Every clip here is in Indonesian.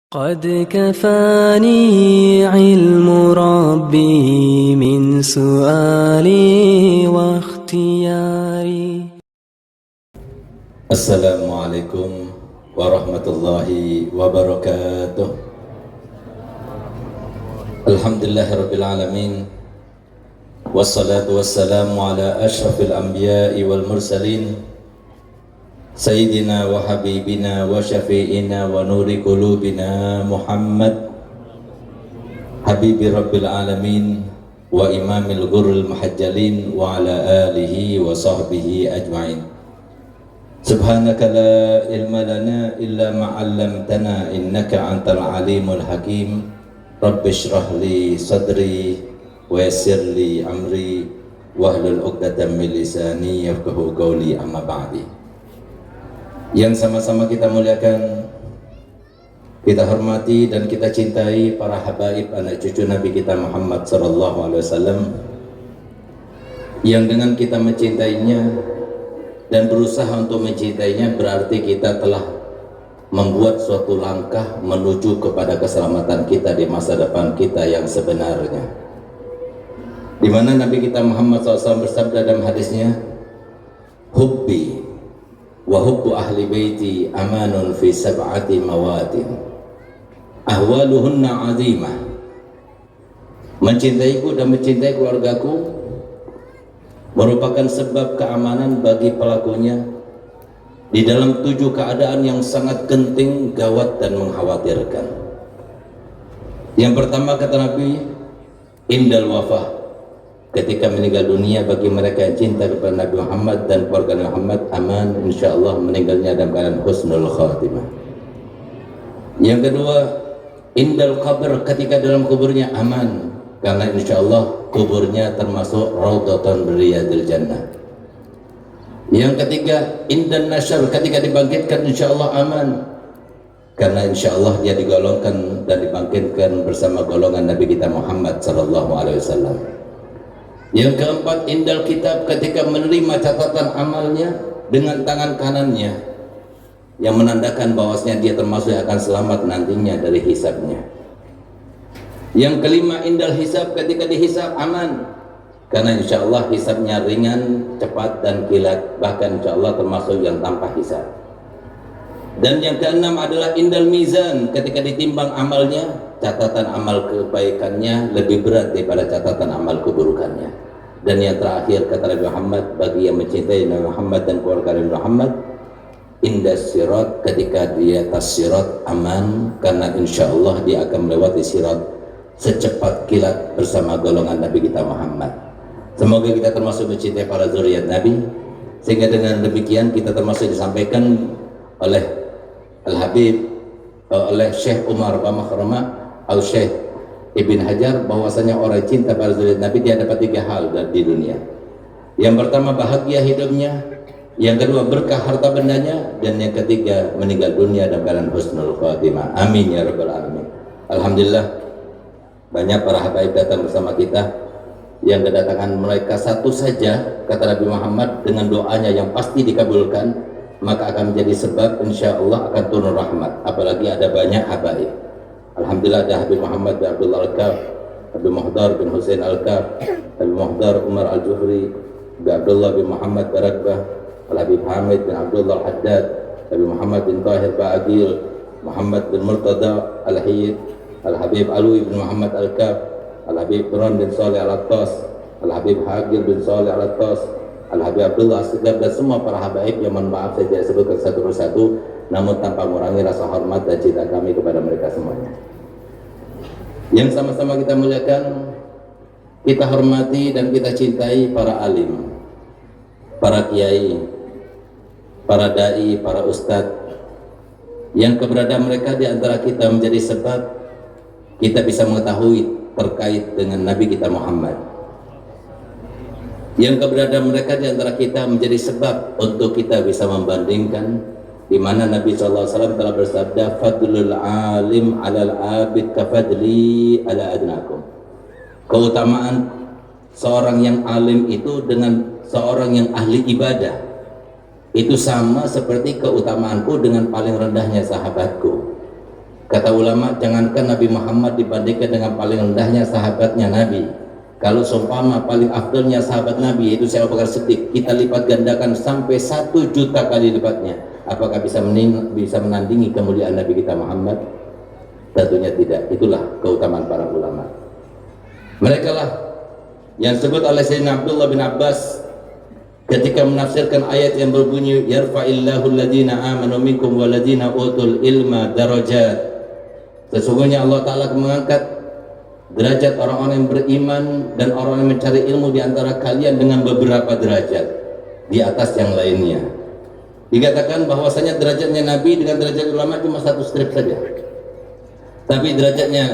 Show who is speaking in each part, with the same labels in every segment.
Speaker 1: قد كفاني علم ربي من سؤالي واختياري.
Speaker 2: Assalamualaikum warahmatullahi wabarakatuh. Alhamdulillahirabbil alamin. Wassalatu wassalamu ala asyrafil anbiya'i wal mursalin. Sayyidina wa habibina wa syafi'ina wa nuri qulubina Muhammad habibi rabbil alamin wa imamil ghurril muhajjalin wa ala alihi wa sahbihi ajma'in. Subhanaka la ilma lana illa ma 'allamtana innaka antal alimul hakim. Rabbi shrah li sadri wa yassir li amri wahlul 'uqdatam min lisani yafqahu qawli, amma ba'di. Yang sama-sama kita muliakan, kita hormati dan kita cintai para habaib anak cucu Nabi kita Muhammad sallallahu alaihi wasallam, yang dengan kita mencintainya dan berusaha untuk mencintainya berarti kita telah membuat suatu langkah menuju kepada keselamatan kita di masa depan kita yang sebenarnya, di mana Nabi kita Muhammad SAW bersabda dalam hadisnya, hubbi wa hubbu ahli baiti amanun fi sab'ati mawatin ahwaluhunna azimah. Mencintaiku dan mencintai keluargaku merupakan sebab keamanan bagi pelakunya di dalam 7 keadaan yang sangat genting, gawat dan mengkhawatirkan. Yang pertama, kata Nabi, indal wafah, ketika meninggal dunia bagi mereka yang cinta kepada Nabi Muhammad dan keluarga Muhammad, aman, insyaallah meninggalnya dalam keadaan husnul khatimah. Yang kedua, indal qabr, ketika dalam kuburnya aman, karena insyaallah kuburnya termasuk raudhatan riyadil jannah. Yang ketiga, indan nasyr, ketika dibangkitkan insyaallah aman, karena insyaallah dia digolongkan dan dibangkitkan bersama golongan Nabi kita Muhammad sallallahu alaihi wasallam. Yang keempat, indal kitab, ketika menerima catatan amalnya dengan tangan kanannya, yang menandakan bahwasanya dia termasuk yang akan selamat nantinya dari hisabnya. Yang kelima, indal hisab, ketika dihisab aman, karena insyaallah hisabnya ringan, cepat dan kilat, bahkan insyaallah termasuk yang tanpa hisab. Dan yang keenam adalah indal mizan, ketika ditimbang amalnya, catatan amal kebaikannya lebih berat daripada catatan amal keburukannya. Dan yang terakhir, kata Nabi Muhammad, bagi yang mencintai Nabi Muhammad dan keluarga Nabi Muhammad, indas sirat, ketika di atas sirat aman, karena insyaallah dia akan melewati sirat secepat kilat bersama golongan Nabi kita Muhammad. Semoga kita termasuk mencintai para zuriat Nabi, sehingga dengan demikian kita termasuk disampaikan oleh Al-Habib, oleh Syekh Umar Bamakrama atau Syekh Ibn Hajar, bahwasanya orang cinta pada zuriat Nabi dia dapat 3 hal di dunia. Yang pertama, bahagia hidupnya, yang kedua berkah harta bendanya, dan yang ketiga meninggal dunia dalam keadaan husnul khatimah. Amin ya rabbal alamin. Alhamdulillah, banyak para habaib datang bersama kita, yang kedatangan mereka satu saja, kata Nabi Muhammad, dengan doanya yang pasti dikabulkan, maka akan menjadi sebab insyaallah akan turun rahmat. Apalagi ada banyak habaib. Alhamdulillah, ada Habib Muhammad bin Abdullah Al-Kaf, Habib Muhdar bin Hussein Al-Kaf, Habib Muhdar Umar Al-Juhri, Habib Abdullah bin Muhammad Barakbah, Al-Habib Hamid bin Abdullah Al-Haddad, Habib Muhammad bin Tahir Ba'agil, Muhammad bin Murtada Al-Hiyid, Al-Habib Alwi bin Muhammad Al-Kaf, Al-Habib Turan bin Saleh Al-Attas, Al-Habib Hagir bin Saleh Al-Attas, Al-Habib Abdullah As-Segaf, dan semua para habaib yang mohon maaf saya tidak sebutkan satu persatu, namun tanpa mengurangi rasa hormat dan cinta kami kepada mereka semuanya. Yang sama-sama kita muliakan, kita hormati dan kita cintai para alim, para kiai, para dai, para ustadz, yang keberadaan mereka di antara kita menjadi sebab kita bisa mengetahui terkait dengan Nabi kita Muhammad. Yang keberadaan mereka di antara kita menjadi sebab untuk kita bisa membandingkan, di mana Nabi SAW telah bersabda, fadlul alim alal abid kafadli ala adnakum. Keutamaan seorang yang alim itu dengan seorang yang ahli ibadah itu sama seperti keutamaanku dengan paling rendahnya sahabatku. Kata ulama, jangankan Nabi Muhammad dibandingkan dengan paling rendahnya sahabatnya Nabi, kalau seumpama paling afdalnya sahabat Nabi yaitu Syekh Abu Bakar Siddiq, kita lipat gandakan sampai 1 juta kali lipatnya, apakah bisa menandingi kemuliaan Nabi kita Muhammad? Tentunya tidak. Itulah keutamaan para ulama. Mereka lah yang disebut oleh Sayyidina Abdullah bin Abbas ketika menafsirkan ayat yang berbunyi yarfa'illahu alladhina amanu minkum walladhina utul ilma darajat. Sesungguhnya Allah Ta'ala mengangkat derajat orang-orang yang beriman dan orang yang mencari ilmu di antara kalian dengan beberapa derajat di atas yang lainnya. Dikatakan bahwasanya derajatnya Nabi dengan derajat ulama cuma 1 strip saja, tapi derajatnya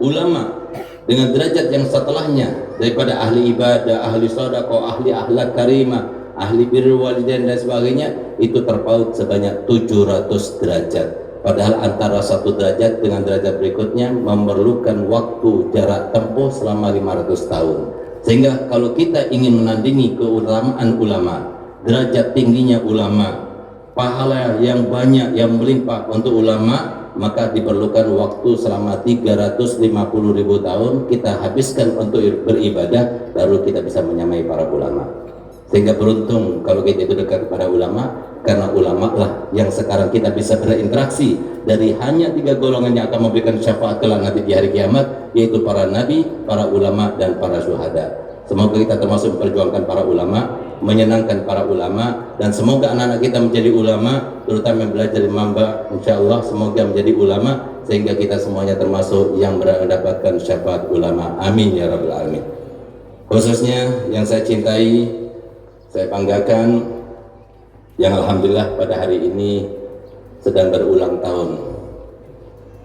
Speaker 2: ulama dengan derajat yang setelahnya daripada ahli ibadah, ahli sedekah, ahli akhlak karimah, ahli birrul walidain dan sebagainya, itu terpaut sebanyak 700 derajat. Padahal antara 1 derajat dengan derajat berikutnya memerlukan waktu jarak tempuh selama 500 tahun. Sehingga kalau kita ingin menandingi keutamaan ulama, derajat tingginya ulama, pahala yang banyak yang melimpah untuk ulama, maka diperlukan waktu selama 350.000 tahun kita habiskan untuk beribadah, baru kita bisa menyamai para ulama. Sehingga beruntung kalau kita itu dekat kepada ulama, karena ulama lah yang sekarang kita bisa berinteraksi dari hanya 3 golongan yang akan memberikan syafaat kelak nanti di hari kiamat, yaitu para nabi, para ulama, dan para syuhada. Semoga kita termasuk memperjuangkan para ulama, menyenangkan para ulama, dan semoga anak-anak kita menjadi ulama, terutama yang belajar di Mamba, insya Allah semoga menjadi ulama, sehingga kita semuanya termasuk yang mendapatkan syafaat ulama. Amin ya rabbal alamin. Khususnya yang saya cintai, saya banggakan, yang alhamdulillah pada hari ini sedang berulang tahun.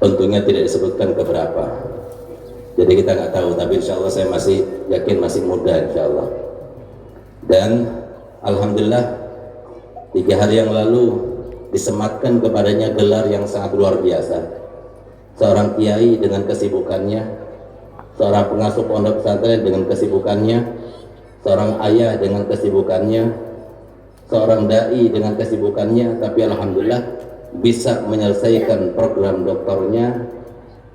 Speaker 2: Tentunya tidak disebutkan keberapa, jadi kita nggak tahu, tapi insya Allah saya masih yakin masih muda insya Allah. Dan alhamdulillah 3 hari yang lalu disematkan kepadanya gelar yang sangat luar biasa. Seorang kiai dengan kesibukannya, seorang pengasuh pondok pesantren dengan kesibukannya, seorang ayah dengan kesibukannya, seorang dai dengan kesibukannya, tapi alhamdulillah bisa menyelesaikan program doktornya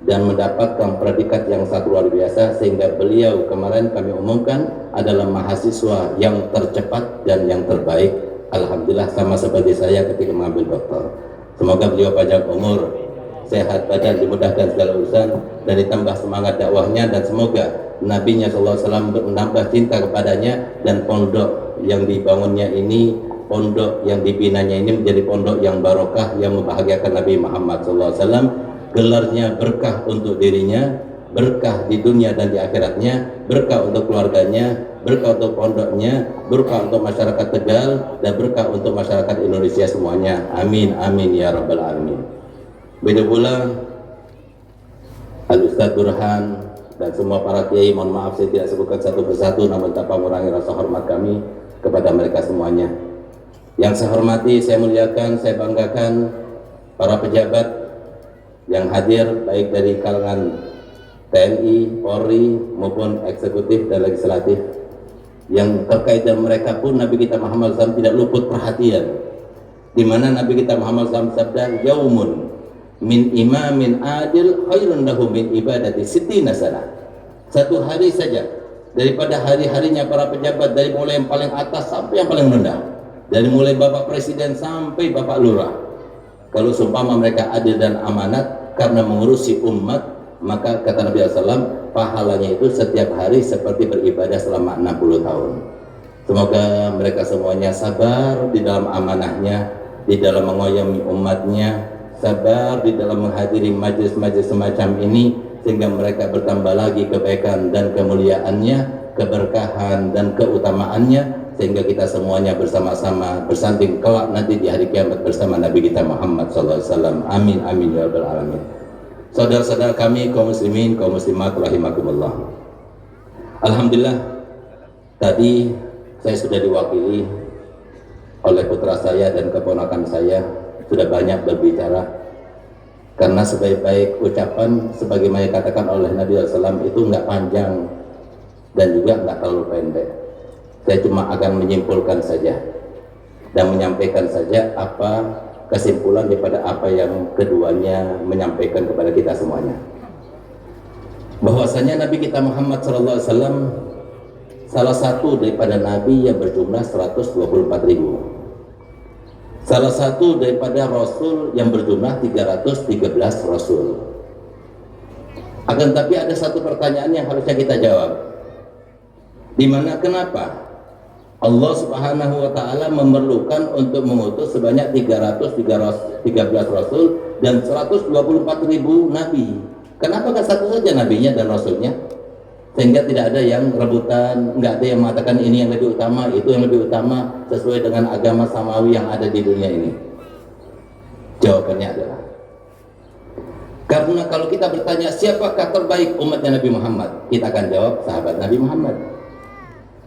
Speaker 2: dan mendapatkan predikat yang sangat luar biasa, sehingga beliau kemarin kami umumkan adalah mahasiswa yang tercepat dan yang terbaik, alhamdulillah, sama seperti saya ketika mengambil doktor. Semoga beliau panjang umur, sehat badan, dimudahkan segala urusan, dan ditambah semangat dakwahnya, dan semoga Nabinya SAW menambah cinta kepadanya, dan pondok yang dibangunnya ini, pondok yang dibinanya ini menjadi pondok yang barokah, yang membahagiakan Nabi Muhammad SAW. Gelarnya berkah untuk dirinya, berkah di dunia dan di akhiratnya, berkah untuk keluarganya, berkah untuk pondoknya, berkah untuk masyarakat Tegal, dan berkah untuk masyarakat Indonesia semuanya. Amin, amin ya rabbal alamin. Begitu pula Al-Ustaz Burhan dan semua para kiai, mohon maaf saya tidak sebutkan satu persatu, namun tanpa mengurangi rasa hormat kami kepada mereka semuanya. Yang saya hormati, saya muliakan, saya banggakan para pejabat yang hadir, baik dari kalangan TNI, Polri, maupun eksekutif dan legislatif. Yang terkait dengan mereka pun Nabi kita Muhammad SAW tidak luput perhatian, di mana Nabi kita Muhammad SAW sabda, yaumun min imamin adil khairun lahu min ibadati sittina sana. 1 hari saja daripada hari-harinya para pejabat, dari mulai yang paling atas sampai yang paling rendah, dari mulai Bapak Presiden sampai Bapak Lurah, kalau seumpama mereka adil dan amanat karena mengurusi umat, maka kata Nabi SAW, pahalanya itu setiap hari seperti beribadah selama 60 tahun. Semoga mereka semuanya sabar di dalam amanahnya, di dalam mengoyomi umatnya, sabar di dalam menghadiri majelis-majelis semacam ini, sehingga mereka bertambah lagi kebaikan dan kemuliaannya, keberkahan dan keutamaannya, sehingga kita semuanya bersama-sama bersanding kelak nanti di hari kiamat bersama Nabi kita Muhammad SAW. Amin, amin ya rabbal alamin. Saudara-saudara kami, kaum muslimin, kaum muslimat rahimakumullah. Alhamdulillah, tadi saya sudah diwakili oleh putra saya dan keponakan saya, sudah banyak berbicara, karena sebaik-baik ucapan sebagaimana dikatakan oleh Nabi SAW itu nggak panjang dan juga nggak terlalu pendek. Saya cuma akan menyimpulkan saja dan menyampaikan saja apa kesimpulan daripada apa yang keduanya menyampaikan kepada kita semuanya, bahwasanya Nabi kita Muhammad SAW salah satu daripada Nabi yang berjumlah 124.000, salah satu daripada Rasul yang berjumlah 313 Rasul. Akan tapi ada satu pertanyaan yang harusnya kita jawab, dimana kenapa Allah Subhanahu wa Ta'ala memerlukan untuk mengutus sebanyak 313 Rasul dan 124.000 Nabi? Kenapa gak satu saja nabinya dan rasulnya, sehingga tidak ada yang rebutan, nggak ada yang mengatakan ini yang lebih utama, itu yang lebih utama sesuai dengan agama samawi yang ada di dunia ini? Jawabannya adalah karena kalau kita bertanya siapakah terbaik umatnya Nabi Muhammad, kita akan jawab sahabat Nabi Muhammad.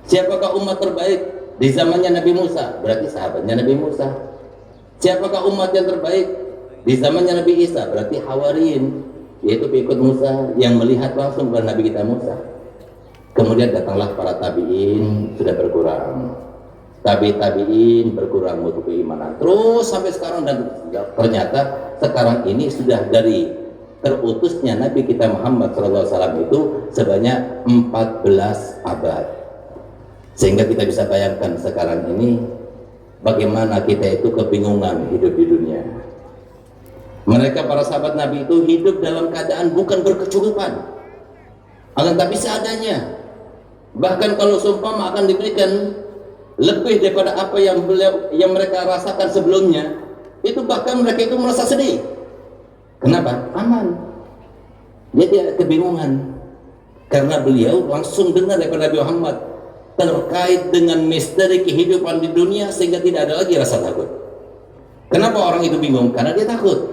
Speaker 2: Siapakah umat terbaik di zamannya Nabi Musa? Berarti sahabatnya Nabi Musa. Siapakah umat yang terbaik di zamannya Nabi Isa? Berarti Hawariyin, yaitu pengikut Musa yang melihat langsung kepada Nabi kita Musa. Kemudian datanglah para tabi'in, sudah berkurang. Tabi'in berkurang mutu keimanan. Terus sampai sekarang, dan ternyata sekarang ini sudah dari terutusnya Nabi kita Muhammad SAW itu sebanyak 14 abad. Sehingga kita bisa bayangkan sekarang ini bagaimana kita itu kebingungan hidup di dunia. Mereka para sahabat Nabi itu hidup dalam keadaan bukan berkecukupan, akan tapi seadanya. Bahkan kalau seumpama akan diberikan lebih daripada apa yang mereka rasakan sebelumnya, itu bahkan mereka itu merasa sedih. Kenapa? Aman. Dia tidak kebingungan karena beliau langsung dengar daripada Nabi Muhammad terkait dengan misteri kehidupan di dunia, sehingga tidak ada lagi rasa takut. Kenapa orang itu bingung? Karena dia takut.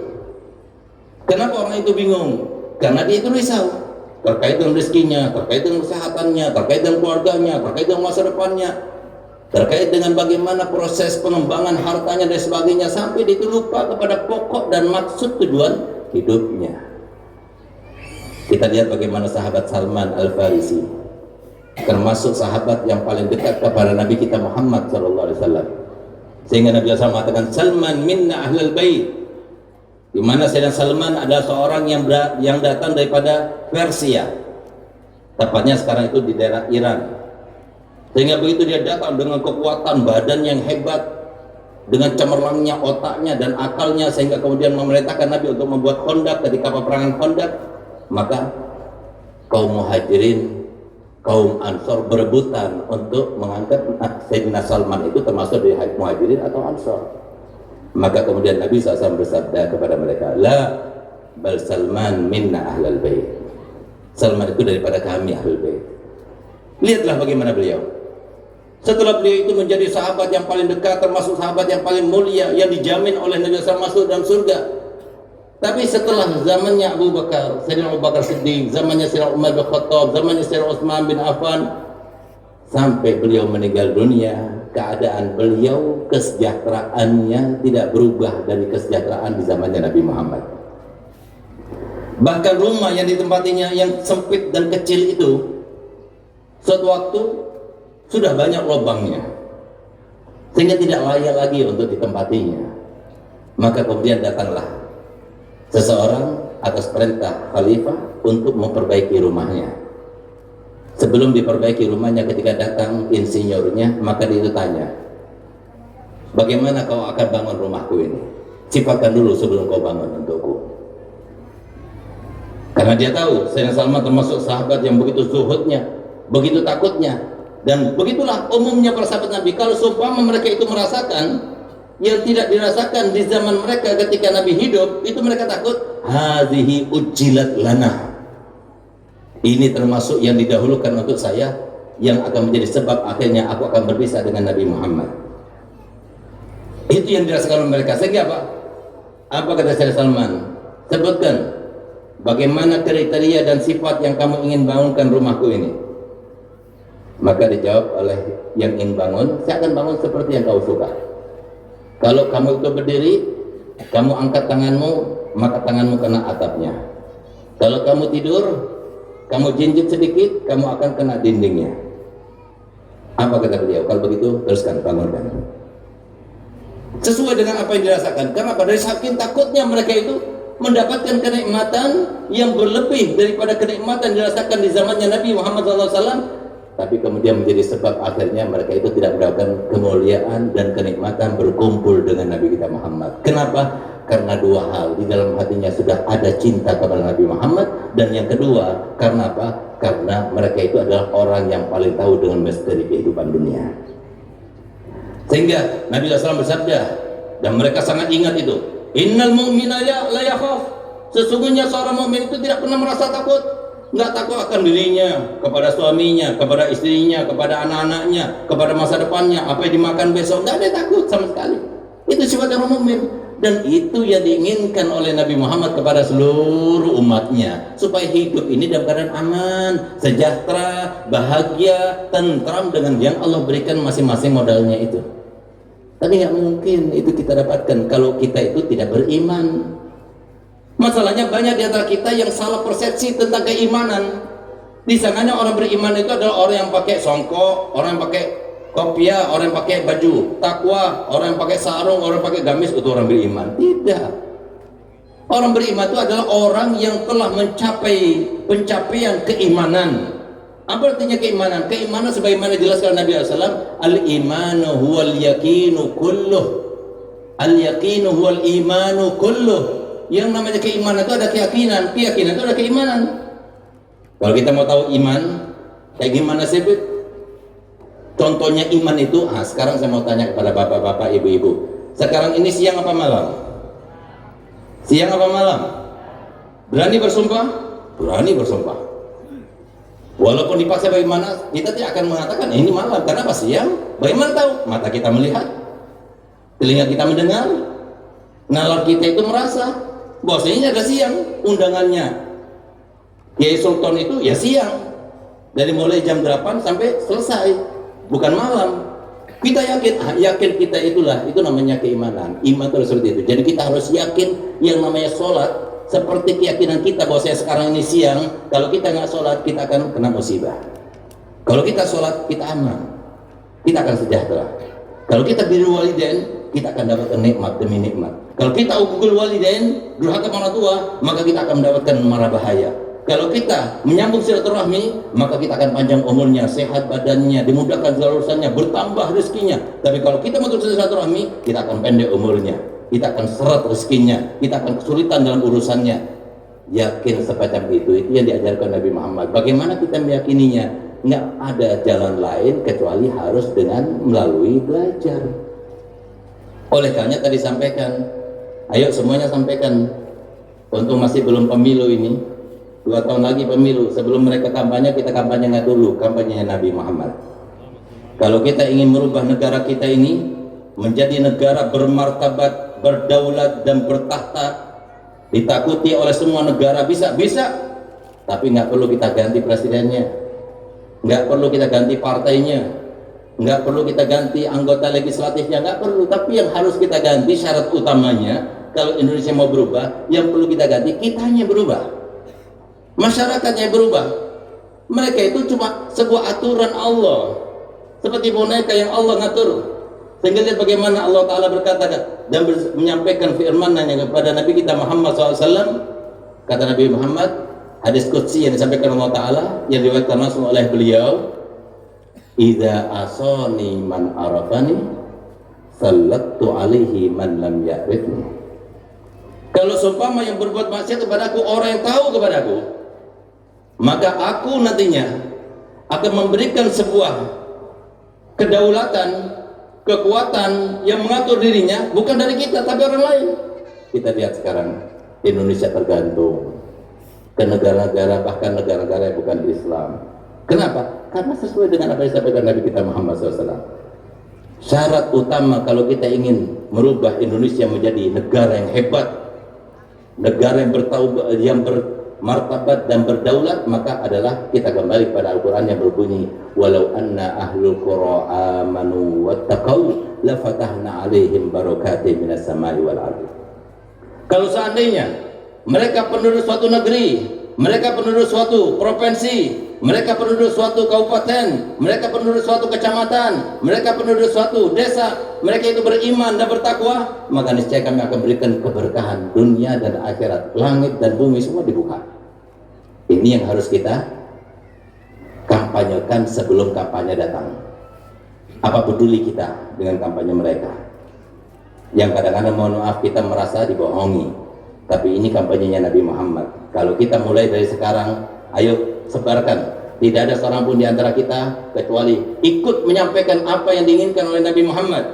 Speaker 2: Kenapa orang itu bingung? Karena dia itu risau terkait dengan rezekinya, terkait dengan kesehatannya, terkait dengan keluarganya, terkait dengan masa depannya, terkait dengan bagaimana proses pengembangan hartanya dan sebagainya, sampai dia itu lupa kepada pokok dan maksud tujuan hidupnya. Kita lihat bagaimana sahabat Salman Al-Farisi, termasuk sahabat yang paling dekat kepada Nabi kita Muhammad SAW, sehingga Nabi SAW mengatakan Salman minna ahlul bait, di mana Sayyidina Salman adalah seorang yang datang daripada Persia, tepatnya sekarang itu di daerah Iran. Sehingga begitu dia datang dengan kekuatan badan yang hebat, dengan cemerlangnya otaknya dan akalnya, sehingga kemudian memerintahkan Nabi untuk membuat Khandaq ketika peperangan Khandaq, maka kaum Muhajirin, kaum Ansor berebutan untuk mengangkat Sayyidina Salman itu termasuk dari Muhajirin atau Ansor. Maka kemudian Nabi SAW bersabda kepada mereka, la bal Salman minna ahlal bait. Salman itu daripada kami ahlul bait. Lihatlah bagaimana beliau. Setelah beliau itu menjadi sahabat yang paling dekat, termasuk sahabat yang paling mulia, yang dijamin oleh Nabi SAW masuk dalam surga. Tapi setelah zamannya Abu Bakar, Sayyidina Abu Bakar Siddiq, zamannya Sayyidina Umar bin Khattab, zamannya Sayyidina Utsman bin Affan, sampai beliau meninggal dunia, keadaan beliau, kesejahteraannya tidak berubah dari kesejahteraan di zamannya Nabi Muhammad. Bahkan rumah yang ditempatinya yang sempit dan kecil itu, suatu waktu sudah banyak lubangnya, sehingga tidak layak lagi untuk ditempatinya. Maka kemudian datanglah seseorang atas perintah khalifah untuk memperbaiki rumahnya. Sebelum diperbaiki rumahnya, ketika datang insinyurnya, maka dia tanya, bagaimana kau akan bangun rumahku ini? Sifatkan dulu sebelum kau bangun untukku. Karena dia tahu Sayyidina Salman termasuk sahabat yang begitu zuhudnya, begitu takutnya. Dan begitulah umumnya para sahabat Nabi. Kalau seumpama mereka itu merasakan yang tidak dirasakan di zaman mereka ketika Nabi hidup, itu mereka takut. Hadhihi ujjilat lana. Ini termasuk yang didahulukan untuk saya, yang akan menjadi sebab akhirnya aku akan berpisah dengan Nabi Muhammad. Itu yang dirasakan oleh mereka. Sehingga apa? Apa kata Sayyidina Salman? Sebutkan bagaimana kriteria dan sifat yang kamu ingin bangunkan rumahku ini. Maka dijawab oleh yang ingin bangun, saya akan bangun seperti yang kau suka. Kalau kamu itu berdiri, kamu angkat tanganmu, maka tanganmu kena atapnya. Kalau kamu tidur, kamu jinjit sedikit, kamu akan kena dindingnya. Apa kata beliau? Kalau begitu, teruskan, bangunkan. sesuai dengan apa yang dirasakan. Karena dari saking takutnya mereka itu mendapatkan kenikmatan yang berlebih daripada kenikmatan dirasakan di zamannya Nabi Muhammad SAW, tapi kemudian menjadi sebab akhirnya mereka itu tidak mendapatkan kemuliaan dan kenikmatan berkumpul dengan Nabi kita Muhammad. Kenapa? Karena dua hal. Di dalam hatinya sudah ada cinta kepada Nabi Muhammad, dan yang kedua, karena apa? Karena mereka itu adalah orang yang paling tahu dengan misteri kehidupan dunia. Sehingga Nabi SAW bersabda, dan mereka sangat ingat itu, innal mu'mina la yakhaf, sesungguhnya seorang mukmin itu tidak pernah merasa takut. Nggak takut akan dirinya, kepada suaminya, kepada istrinya, kepada anak-anaknya, kepada masa depannya, apa yang dimakan besok. Nggak ada takut sama sekali. Itu sifat orang mukmin, dan itu yang diinginkan oleh Nabi Muhammad kepada seluruh umatnya, supaya hidup ini dalam keadaan aman, sejahtera, bahagia, tentram dengan yang Allah berikan masing-masing modalnya itu. Tapi nggak mungkin itu kita dapatkan kalau kita itu tidak beriman. Masalahnya banyak di antara kita yang salah persepsi tentang keimanan. Di sananya orang beriman itu adalah orang yang pakai songkok, orang yang pakai kopiah, orang yang pakai baju takwa, orang yang pakai sarung, orang yang pakai gamis, itu orang beriman. Tidak. Orang beriman itu adalah orang yang telah mencapai pencapaian keimanan. Apa artinya keimanan? Keimanan sebagaimana dijelaskan Nabi SAW, al-imanu huwal yakinu kulluh. Al-yakinu huwal imanu kulluh. Yang namanya keimanan itu ada keyakinan, keyakinan itu ada keimanan. Kalau kita mau tahu iman kayak gimana sih, contohnya iman itu, sekarang saya mau tanya kepada bapak-bapak, ibu-ibu, sekarang ini siang apa malam? Siang apa malam? Berani bersumpah? Berani bersumpah. Walaupun dipaksa bagaimana, kita tidak akan mengatakan ini malam. Karena apa? Siang. Bagaimana tahu? Mata kita melihat, telinga kita mendengar, nalar kita itu merasa bahwasanya ada siang. Undangannya Kiai Sultan itu ya siang, dari mulai jam 8 sampai selesai, bukan malam. Kita yakin kita itulah, itu namanya keimanan. Iman itu seperti itu. Jadi kita harus yakin yang namanya sholat, seperti keyakinan kita bahwa saya sekarang ini siang. Kalau kita nggak sholat, kita akan kena musibah. Kalau kita sholat, kita aman, kita akan sejahtera. Kalau kita birrul walidain, kita akan dapatkan nikmat demi nikmat. Kalau kita uququl walidain, durhaka orang tua, maka kita akan mendapatkan mara bahaya. Kalau kita menyambung silaturahmi, maka kita akan panjang umurnya, sehat badannya, dimudahkan segala urusannya, bertambah rezekinya. Tapi kalau kita memutuskan silaturahmi, kita akan pendek umurnya, kita akan seret rezekinya, kita akan kesulitan dalam urusannya. Yakin semacam itu yang diajarkan Nabi Muhammad. Bagaimana kita meyakininya? Nggak ada jalan lain kecuali harus dengan melalui belajar. Oleh karena tadi sampaikan, ayo semuanya sampaikan, untuk masih belum pemilu ini, 2 tahun lagi pemilu. Sebelum mereka kampanye, kita kampanye nggak dulu, kampanyenya Nabi Muhammad. Kalau kita ingin merubah negara kita ini menjadi negara bermartabat, berdaulat dan bertahta, ditakuti oleh semua negara, bisa. Tapi nggak perlu kita ganti presidennya, nggak perlu kita ganti partainya, nggak perlu kita ganti anggota legislatifnya, nggak perlu. Tapi yang harus kita ganti, syarat utamanya, kalau Indonesia mau berubah, yang perlu kita ganti, kitanya berubah, masyarakatnya berubah. Mereka itu cuma sebuah aturan Allah, seperti boneka yang Allah ngatur. Sehingga lihat bagaimana Allah Ta'ala berkata dan menyampaikan firman-Nya kepada Nabi kita Muhammad SAW. Kata Nabi Muhammad, hadis qudsi yang disampaikan Allah Ta'ala, yang diriwayatkan langsung oleh beliau, idza asani man arafani sallattu alaihi man lam ya'rifni. Kalau seumpama yang berbuat maksiat kepadaku orang yang tahu kepadaku, maka aku nantinya akan memberikan sebuah kedaulatan, kekuatan yang mengatur dirinya, bukan dari kita tapi orang lain. Kita lihat sekarang Indonesia tergantung ke negara-negara, bahkan negara-negara yang bukan Islam. Kenapa? Karena sesuai dengan apa yang disampaikan Nabi kita Muhammad SAW. Syarat utama kalau kita ingin merubah Indonesia menjadi negara yang hebat, negara yang bermartabat dan berdaulat, maka adalah kita kembali pada Al-Quran yang berbunyi, walau anna ahlul qura amanu wattaqau lafatahna alaihim barakatim minas samai wal ardi. Kalau seandainya mereka penduduk suatu negeri, mereka penduduk suatu provinsi, mereka penduduk suatu kabupaten, mereka penduduk suatu kecamatan, mereka penduduk suatu desa, mereka itu beriman dan bertakwa, maka niscaya kami akan berikan keberkahan dunia dan akhirat, langit dan bumi semua dibuka. Ini yang harus kita kampanyekan sebelum kampanye datang. Apa peduli kita dengan kampanye mereka yang kadang-kadang mohon maaf kita merasa dibohongi, tapi ini kampanyenya Nabi Muhammad. Kalau kita mulai dari sekarang, ayo sebarkan. Tidak ada seorang pun di antara kita kecuali ikut menyampaikan apa yang diinginkan oleh Nabi Muhammad.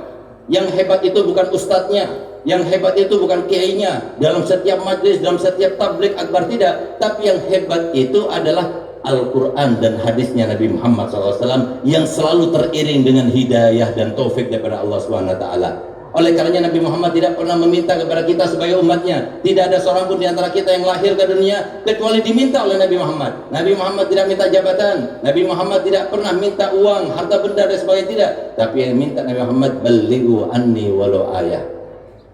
Speaker 2: Yang hebat itu bukan ustadznya, yang hebat itu bukan kiainya dalam setiap majlis, dalam setiap tablik akbar, tidak. Tapi yang hebat itu adalah Al-Quran dan hadisnya Nabi Muhammad SAW yang selalu teriring dengan hidayah dan taufik daripada Allah SWT. Oleh karenanya Nabi Muhammad tidak pernah meminta kepada kita sebagai umatnya. Tidak ada seorang pun di antara kita yang lahir ke dunia kecuali diminta oleh Nabi Muhammad. Nabi Muhammad tidak minta jabatan, Nabi Muhammad tidak pernah minta uang, harta benda dan sebagainya, tidak. Tapi yang minta Nabi Muhammad, balighu anni walau ayah.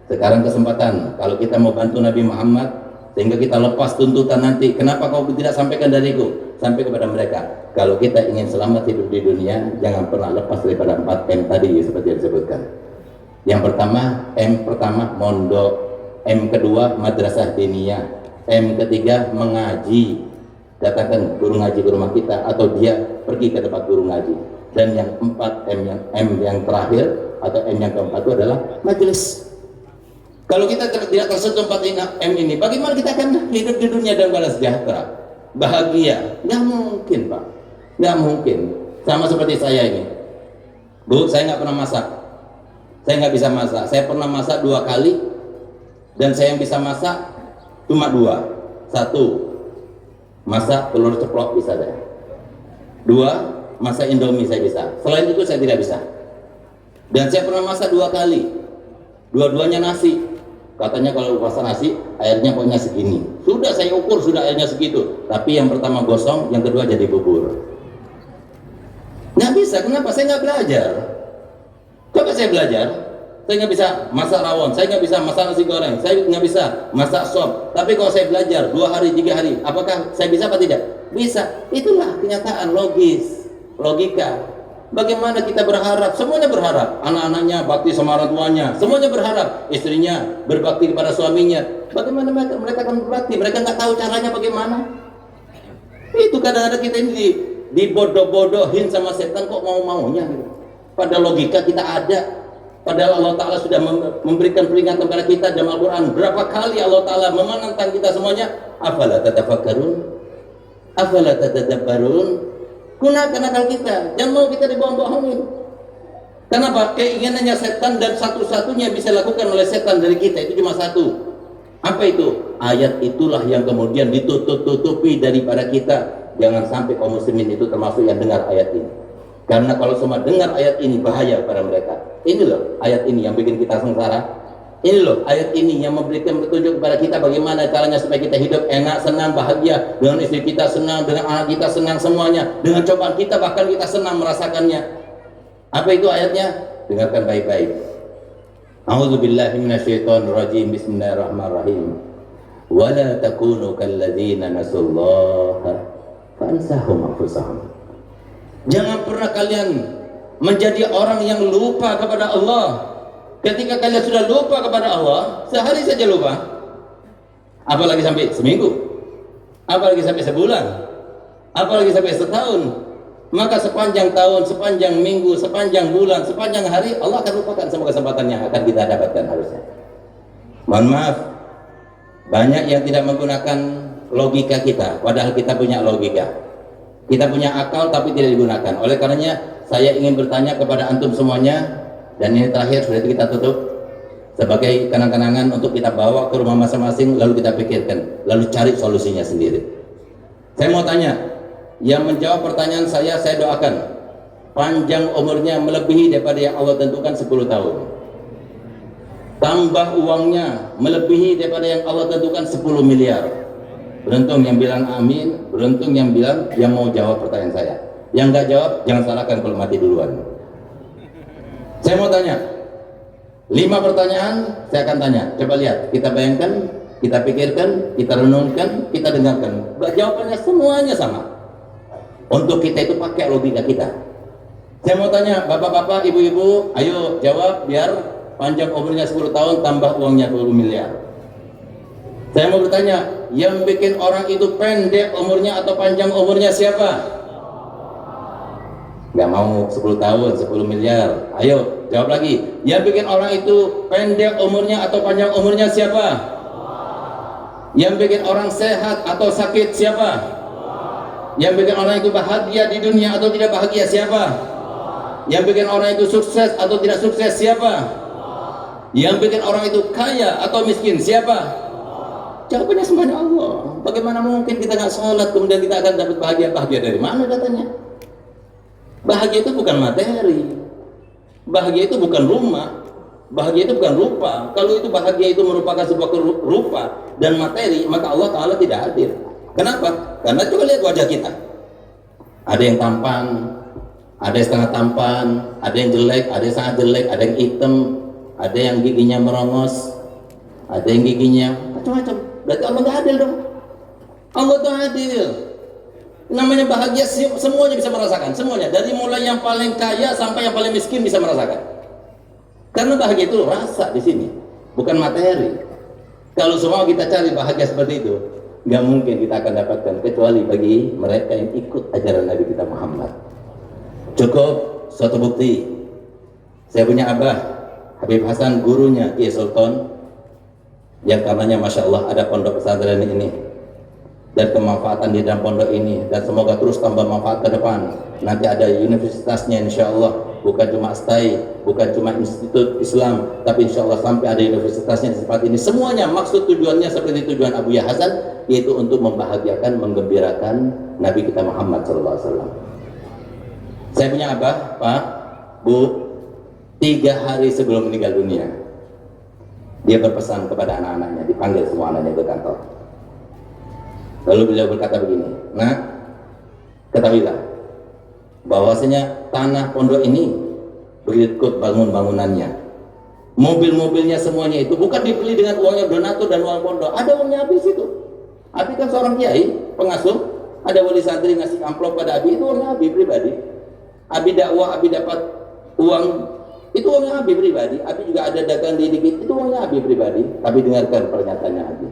Speaker 2: Sekarang kesempatan kalau kita mau bantu Nabi Muhammad sehingga kita lepas tuntutan nanti, kenapa kau tidak sampaikan dariku, sampai kepada mereka. Kalau kita ingin selamat hidup di dunia, jangan pernah lepas daripada 4M tadi seperti yang disebutkan. Yang pertama, M pertama mondok, M kedua madrasah diniyah, M ketiga mengaji, datangkan guru ngaji ke rumah kita atau dia pergi ke tempat guru ngaji. Dan yang empat, M yang terakhir atau M yang keempat itu adalah majelis. Kalau kita tidak tersentuh 4 M ini, bagaimana kita akan hidup di dunia dalam keadaan sejahtera, bahagia? Nggak mungkin, Pak, nggak mungkin. Sama seperti saya ini, Bu, saya nggak pernah masak. Saya nggak bisa masak. Saya pernah masak 2 kali dan saya yang bisa masak cuma 2. 1, masak telur ceplok bisa saya. 2, masak Indomie saya bisa. Selain itu saya tidak bisa. Dan saya pernah masak 2 kali. Dua-duanya nasi. Katanya kalau masak nasi airnya pokoknya segini. Sudah saya ukur sudah airnya segitu. Tapi yang pertama gosong, yang kedua jadi bubur. Nggak bisa. Kenapa? Saya nggak belajar. Coba saya belajar, saya nggak bisa masak rawon, saya nggak bisa masak nasi goreng, saya nggak bisa masak sop. Tapi kalau saya belajar 2 hari, 3 hari, apakah saya bisa apa tidak? Bisa. Itulah kenyataan logis, logika. Bagaimana kita berharap? Semuanya berharap. Anak-anaknya bakti sama orang tuanya, semuanya berharap. Istrinya berbakti kepada suaminya. Bagaimana mereka akan berbakti? Mereka nggak tahu caranya bagaimana. Itu kadang-kadang kita ini dibodoh-bodohin sama setan kok mau-maunya. Pada logika kita ada, padahal Allah Ta'ala sudah memberikan peringatan kepada kita dalam Al-Quran. Berapa kali Allah Ta'ala menantang kita semuanya? Afala tatafakkarun, afala tatadabbarun. Gunakan akal kita, jangan mau kita dibohong-bohongin. Kenapa? Keinginannya setan dan satu-satunya bisa lakukan oleh setan dari kita itu cuma satu. Apa itu? Ayat itulah yang kemudian ditutup-tutupi daripada kita. Jangan sampai kaum muslimin itu termasuk yang dengar ayat ini. Karena kalau semua dengar ayat ini bahaya pada mereka. Ini loh ayat ini yang bikin kita sengsara. Ini loh ayat ini yang memberikan petunjuk kepada kita bagaimana caranya supaya kita hidup enak, senang, bahagia. Dengan istri kita senang, dengan anak kita senang, semuanya. Dengan cobaan kita bahkan kita senang merasakannya. Apa itu ayatnya? Dengarkan baik-baik. A'udzubillahi minasyaitonirrajim. Bismillahirrahmanirrahim. Wala takunu kalladzina nasullaha fansahum anfusahum. Jangan pernah kalian menjadi orang yang lupa kepada Allah. Ketika kalian sudah lupa kepada Allah, sehari saja lupa, apalagi sampai seminggu, apalagi sampai sebulan, apalagi sampai setahun, maka sepanjang tahun, sepanjang minggu, sepanjang bulan, sepanjang hari, Allah akan lupakan semua kesempatan yang akan kita dapatkan harusnya. Mohon maaf, banyak yang tidak menggunakan logika kita, padahal kita punya logika. Kita punya akal tapi tidak digunakan. Oleh karenanya saya ingin bertanya kepada antum semuanya, dan ini terakhir sudah kita tutup sebagai kenang-kenangan untuk kita bawa ke rumah masing-masing, lalu kita pikirkan, lalu cari solusinya sendiri. Saya mau tanya, yang menjawab pertanyaan saya doakan panjang umurnya melebihi daripada yang Allah tentukan 10 tahun. Tambah uangnya melebihi daripada yang Allah tentukan 10 miliar. Beruntung yang bilang amin, beruntung yang bilang yang mau jawab pertanyaan saya. Yang nggak jawab, jangan salahkan kalau mati duluan. Saya mau tanya, 5 pertanyaan saya akan tanya. Coba lihat, kita bayangkan, kita pikirkan, kita renungkan, kita dengarkan. Jawabannya semuanya sama. Untuk kita itu pakai logika kita. Saya mau tanya bapak-bapak, ibu-ibu, ayo jawab biar panjang umurnya 10 tahun tambah uangnya 10 miliar. Saya mau bertanya, yang bikin orang itu pendek umurnya atau panjang umurnya siapa? Nggak mau 10 tahun 10 miliar. Ayo jawab lagi, yang bikin orang itu pendek umurnya atau panjang umurnya siapa? Yang bikin orang sehat atau sakit siapa? Yang bikin orang itu bahagia di dunia atau tidak bahagia siapa? Yang bikin orang itu sukses atau tidak sukses siapa? Yang bikin orang itu kaya atau miskin siapa? Jawabannya semuanya Allah. Bagaimana mungkin kita nggak sholat kemudian kita akan dapat bahagia? Bahagia dari mana datanya? Bahagia itu bukan materi, bahagia itu bukan rumah, bahagia itu bukan rupa. Kalau itu bahagia itu merupakan sebuah rupa dan materi, maka Allah Ta'ala tidak hadir. Kenapa? Karena coba lihat wajah kita. Ada yang tampan, ada yang setengah tampan, ada yang jelek, ada yang sangat jelek, ada yang hitam, ada yang giginya merongos, ada yang giginya macam-macam. Berarti Allah nggak adil dong. Allah itu adil. Namanya bahagia semuanya bisa merasakan, semuanya, dari mulai yang paling kaya sampai yang paling miskin bisa merasakan. Karena bahagia itu rasa di sini, bukan materi. Kalau semua kita cari bahagia seperti itu, nggak mungkin kita akan dapatkan kecuali bagi mereka yang ikut ajaran Nabi kita Muhammad. Cukup suatu bukti. Saya punya abah Habib Hasan, gurunya Kiai Sultan, yang karenanya Masya Allah ada pondok pesantren ini dan kemanfaatan di dalam pondok ini, dan semoga terus tambah manfaat ke depan. Nanti ada universitasnya insya Allah, bukan cuma STAI, bukan cuma Institut Islam, tapi insya Allah sampai ada universitasnya di tempat ini. Semuanya maksud tujuannya seperti tujuan Abu Yahya Hasan, yaitu untuk membahagiakan, menggembirakan Nabi kita Muhammad SAW. Saya punya abah, Pak, Bu, 3 hari sebelum meninggal dunia, dia berpesan kepada anak-anaknya, dipanggil semua anaknya ke kantor. Lalu beliau berkata begini, nah, ketahuilah bahwasanya tanah pondok ini berikut bangunannya, mobil-mobilnya semuanya itu bukan dibeli dengan uangnya donatur dan uang pondok, ada uangnya habis itu. Abi kan seorang kiai, pengasuh, ada wali santri ngasih amplop pada Abi, itu uangnya Abi pribadi. Abi dakwah, Abi dapat uang, itu uangnya Abi pribadi. Abi juga ada dagang di dikit, itu uangnya Abi pribadi. Tapi dengarkan pernyataannya Abi.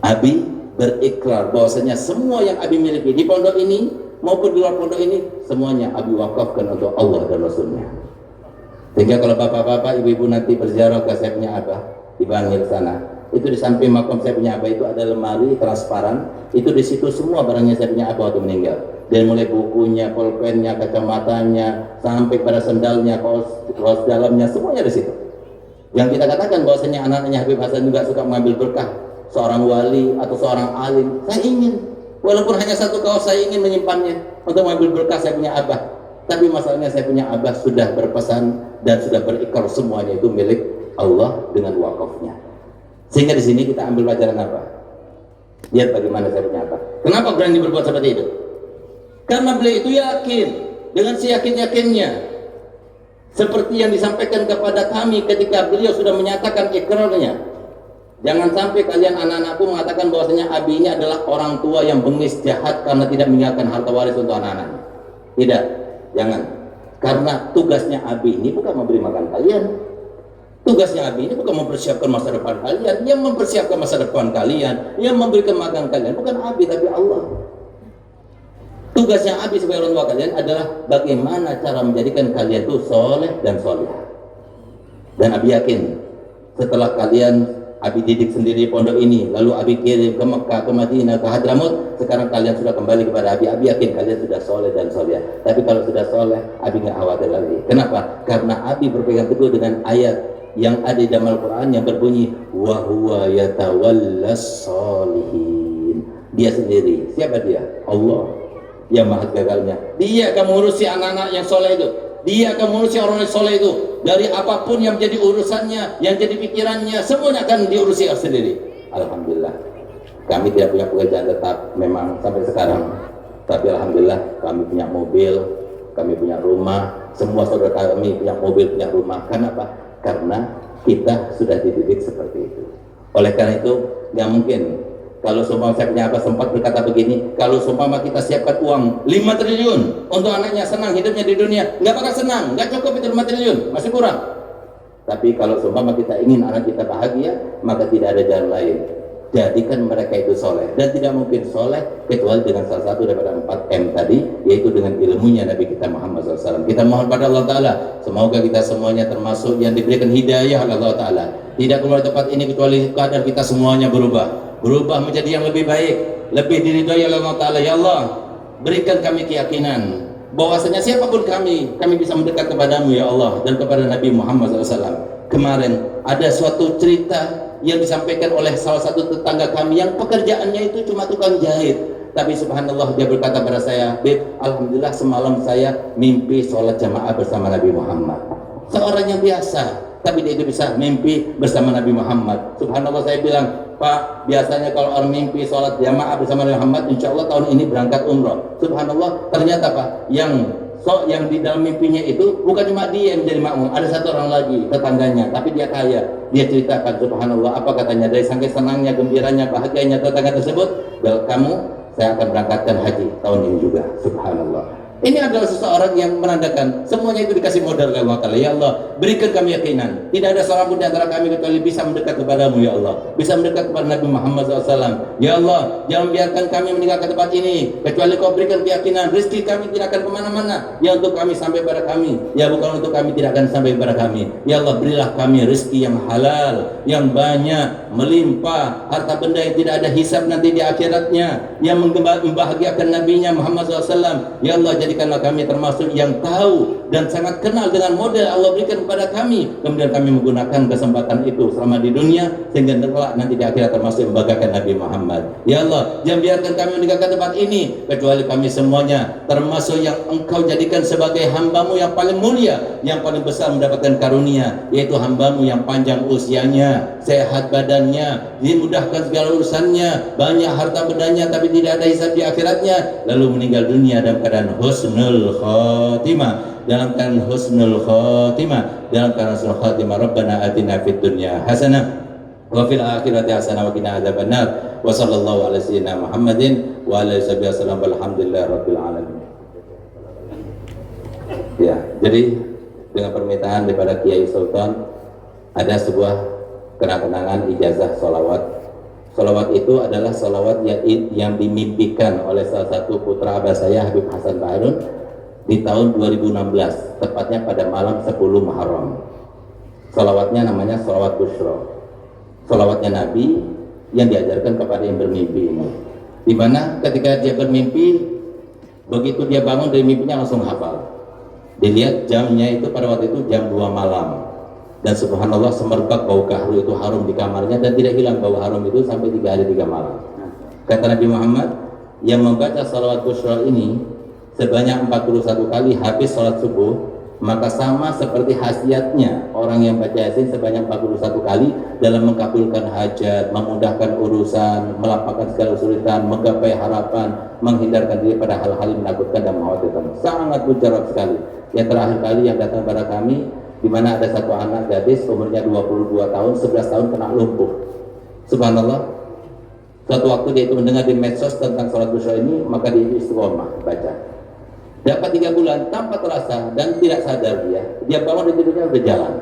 Speaker 2: Abi berikrar bahwasanya semua yang Abi miliki di pondok ini maupun di luar pondok ini, semuanya Abi wakafkan untuk Allah dan Rasulnya. Sehingga kalau bapak-bapak, ibu-ibu nanti berziarah ke saya punya abah di Bangil sana, itu di samping makam saya punya abah itu ada lemari transparan, itu di situ semua barangnya saya punya abah waktu meninggal, dari mulai bukunya, pulpennya, kacamatanya, sampai pada sendalnya, kaos dalamnya, semuanya di situ. Yang kita katakan bahwasanya anak-anaknya Habib Hasan juga suka mengambil berkah seorang wali atau seorang alim. Saya ingin, walaupun hanya satu kaos, saya ingin menyimpannya untuk mengambil berkah saya punya abah. Tapi masalahnya saya punya abah sudah berpesan dan sudah berikrar semuanya itu milik Allah dengan wakafnya. Sehingga di sini kita ambil pelajaran apa? Lihat bagaimana saya punya abah. Kenapa berani berbuat seperti itu? Karena beliau itu yakin, dengan seyakin-yakinnya, seperti yang disampaikan kepada kami ketika beliau sudah menyatakan ikrarnya. Jangan sampai kalian anak-anakku mengatakan bahwasanya Abi ini adalah orang tua yang bengis, jahat karena tidak meninggalkan harta waris untuk anak-anaknya. Tidak, jangan. Karena tugasnya Abi ini bukan memberi makan kalian. Tugasnya Abi ini bukan mempersiapkan masa depan kalian. Yang mempersiapkan masa depan kalian, yang memberikan makan kalian bukan Abi tapi Allah. Tugasnya Abi sebagai orang tua kalian adalah bagaimana cara menjadikan kalian itu soleh dan soleh. Dan Abi yakin setelah kalian Abi didik sendiri di pondok ini, lalu Abi kirim ke Mekah, ke Madinah, ke Hadramut, sekarang kalian sudah kembali kepada Abi. Abi yakin kalian sudah soleh dan soleh. Tapi kalau sudah soleh, Abi nggak khawatir lagi. Kenapa? Karena Abi berpegang teguh dengan ayat yang ada di dalam Al-Quran yang berbunyi wa huwa yatawallas solihin. Dia sendiri. Siapa dia? Allah yang maha gagalnya. Dia akan mengurusi anak-anak yang soleh itu. Dia akan mengurusi orang yang soleh itu. Dari apapun yang menjadi urusannya, yang jadi pikirannya, semuanya akan diurusi sendiri. Alhamdulillah. Kami tidak punya pekerjaan tetap memang sampai sekarang. Tapi Alhamdulillah kami punya mobil, kami punya rumah. Semua saudara kami punya mobil, punya rumah. Kenapa? Karena kita sudah dididik seperti itu. Oleh karena itu, nggak mungkin Kalau seumpama saya punya apa sempat berkata begini, kalau seumpama kita siapkan uang 5 triliun untuk anaknya senang hidupnya di dunia, nggak bakal senang, nggak cukup itu 5 triliun, masih kurang. Tapi kalau seumpama kita ingin anak kita bahagia, maka tidak ada jalan lain. Jadikan mereka itu soleh, dan tidak mungkin soleh kecuali dengan salah satu daripada 4M tadi, yaitu dengan ilmunya Nabi kita Muhammad SAW. Kita mohon pada Allah Ta'ala, semoga kita semuanya termasuk yang diberikan hidayah oleh Allah Ta'ala. Tidak keluar tempat ini kecuali keadaan kita semuanya berubah menjadi yang lebih baik, lebih diridhai oleh Allah Ta'ala. Ya Allah, berikan kami keyakinan bahwasanya siapapun kami bisa mendekat kepadamu ya Allah, dan kepada Nabi Muhammad SAW. Kemarin ada suatu cerita yang disampaikan oleh salah satu tetangga kami yang pekerjaannya itu cuma tukang jahit, tapi subhanallah dia berkata pada saya, "Beb, alhamdulillah semalam saya mimpi sholat jamaah bersama Nabi Muhammad." Seorang yang biasa, tapi dia itu bisa mimpi bersama Nabi Muhammad. Subhanallah, saya bilang, "Pak, biasanya kalau orang mimpi sholat jamaah bersama Nabi Muhammad, insya Allah tahun ini berangkat umroh." Subhanallah, ternyata Pak, yang di dalam mimpinya itu bukan cuma dia yang menjadi makmum, ada satu orang lagi tetangganya, tapi dia kaya. Dia ceritakan, subhanallah, apa katanya, dari saking senangnya, gembiranya, bahagianya tetangga tersebut, kamu saya akan berangkatkan haji tahun ini juga. Subhanallah. Ini adalah seseorang yang menandakan semuanya itu dikasih modal oleh Allah Ta'ala. Ya Allah, berikan kami yakinan, tidak ada seorang pun di antara kami kecuali bisa mendekat kepadamu ya Allah, bisa mendekat kepada Nabi Muhammad SAW. Ya Allah, jangan biarkan kami meninggalkan tempat ini kecuali kau berikan keyakinan rezeki kami tidak akan kemana-mana, ya untuk kami sampai pada kami, ya bukan untuk kami tidak akan sampai pada kami. Ya Allah, berilah kami rezeki yang halal, yang banyak, melimpah, harta benda yang tidak ada hisab nanti di akhiratnya, yang membahagiakan Nabi-Nya Muhammad SAW. Ya Allah, jadikanlah kami termasuk yang tahu dan sangat kenal dengan model Allah berikan kepada kami, kemudian kami menggunakan kesempatan itu selama di dunia, sehingga nanti di akhirat termasuk yang membanggakan Nabi Muhammad. Ya Allah, jangan biarkan kami meninggalkan tempat ini kecuali kami semuanya termasuk yang Engkau jadikan sebagai hambamu yang paling mulia, yang paling besar mendapatkan karunia, yaitu hambamu yang panjang usianya, sehat badannya, dimudahkan segala urusannya, banyak harta bendanya, tapi tidak ada hisab di akhiratnya, lalu meninggal dunia dalam keadaan husnul khatimah, dalam keadaan husnul khatimah, dalam keadaan husnul khatimah. Rabbana atina fid dunya hasanah wa fil akhirati hasanah wa qina adzabannar. Wa sallallahu ala sayyidina Muhammadin wa ala alihi wasallam. Walhamdulillahi rabbil alamin. Ya, jadi dengan permintaan daripada Kiai Sultan, ada sebuah kenang-kenangan ijazah sholawat. Sholawat itu adalah sholawat yang dimimpikan oleh salah satu putra abah saya, Habib Hasan Baharun, di tahun 2016, tepatnya pada malam 10 Muharram. Sholawatnya namanya sholawat Bushra, sholawatnya Nabi yang diajarkan kepada yang bermimpi ini, dimana ketika dia bermimpi, begitu dia bangun dari mimpinya langsung hafal. Dilihat jamnya itu pada waktu itu jam 2 malam, dan subhanallah semerbak bau kahru itu harum di kamarnya, dan tidak hilang bau harum itu sampai 3 hari 3 malam. Kata Nabi Muhammad, yang membaca salawat Bushra ini sebanyak 41 kali habis sholat subuh, maka sama seperti khasiatnya orang yang baca Yasin sebanyak 41 kali dalam mengabulkan hajat, memudahkan urusan, melapangkan segala kesulitan, menggapai harapan, menghindarkan diri pada hal-hal yang menakutkan dan mengkhawatirkan. Sangat mujarab sekali. Yang terakhir kali yang datang pada kami, di mana ada satu anak gadis umurnya 22 tahun, 11 tahun kena lumpuh. Subhanallah, suatu waktu dia itu mendengar di medsos tentang sholat Bushra ini, maka dia istiqomah baca. Dapat 3 bulan tanpa terasa dan tidak sadar dia bangun dari tidurnya berjalan.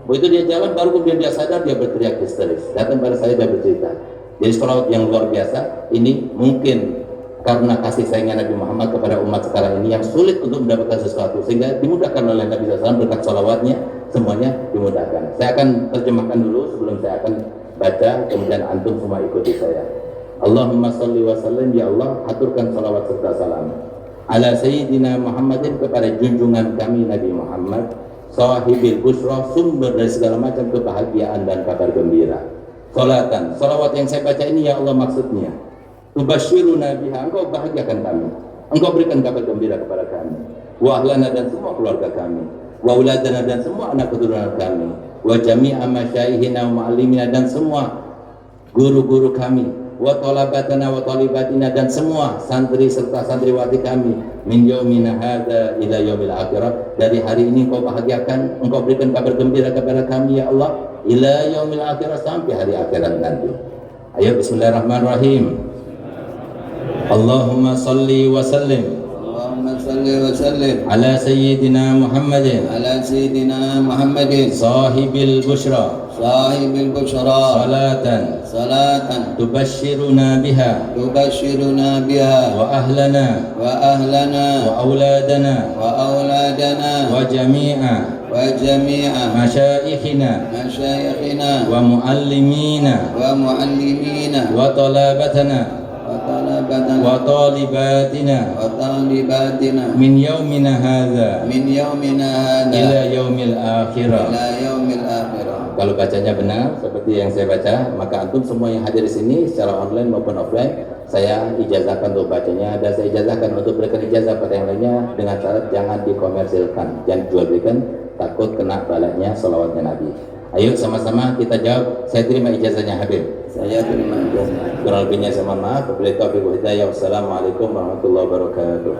Speaker 2: Begitu dia jalan, baru kemudian dia sadar, dia berteriak histeris. Datang pada saya, dia bercerita. Jadi sholawat yang luar biasa ini mungkin karena kasih sayangnya Nabi Muhammad kepada umat sekarang ini yang sulit untuk mendapatkan sesuatu, sehingga dimudahkan oleh Nabi SAW berkat sholawatnya, semuanya dimudahkan. Saya akan terjemahkan dulu sebelum saya akan baca, kemudian antum semua ikuti saya. Allahumma sholli wa sallim, ya Allah, aturkan sholawat serta salam ala Sayyidina Muhammadin, kepada junjungan kami Nabi Muhammad, sahibil busra, sumber dari segala macam kebahagiaan dan kabar gembira. Salatan, salawat yang saya baca ini ya Allah maksudnya, tubashiruna biha, engkau bahagiakan kami, engkau berikan kabar gembira kepada kami, wa ahlana, dan semua keluarga kami, wa uladana, dan semua anak keturunan kami, wa jami'a masyaihina wa ma'alimina, dan semua guru-guru kami, wa talabatana wa talibatina, dan semua santri serta santriwati kami, min yaumina hadza ila yaumil akhirah, dari hari ini engkau bahagiakan, engkau berikan kabar gembira kepada kami ya Allah, ila yaumil akhirah, sampai hari akhirat nanti. Ayo bismillahirrahmanirrahim. Allahumma salli wa sallim
Speaker 3: اللهم صل وسلم
Speaker 2: ala sayyidina Muhammadin
Speaker 3: على سيدنا محمد
Speaker 2: sahibil bushra
Speaker 3: صاحب البشرى
Speaker 2: salatan
Speaker 3: صلاة
Speaker 2: tubashshiruna biha
Speaker 3: تبشرنا بها
Speaker 2: wa ahlana
Speaker 3: وأهلنا
Speaker 2: wa auladana
Speaker 3: وأولادنا
Speaker 2: wa jami'a
Speaker 3: وجميع
Speaker 2: masyaikhina
Speaker 3: مشايخنا
Speaker 2: wa muallimina
Speaker 3: ومعلمينا
Speaker 2: wa talabatana
Speaker 3: وطلبتنا
Speaker 2: wa talibatina
Speaker 3: وطالباتنا
Speaker 2: min yaumina hadza
Speaker 3: من يومنا
Speaker 2: ila
Speaker 3: هذا
Speaker 2: yaumil akhirah.
Speaker 3: إلى يوم الآخرة.
Speaker 2: Kalau bacanya benar seperti yang saya baca, maka antum semua yang hadir di sini secara online maupun offline, saya ijazahkan untuk bacanya dan saya ijazahkan untuk berikan ijazah pada yang lainnya dengan syarat jangan dikomersilkan, jangan jual belikan, takut kena balanya salawatnya Nabi. Ayo sama-sama kita jawab. Saya terima ijazahnya Habib.
Speaker 3: Saya terima ijazah.
Speaker 2: Kurang lebihnya saya mohon maaf. Wabillahi taufiq wal hidayah. Wassalamualaikum warahmatullahi wabarakatuh.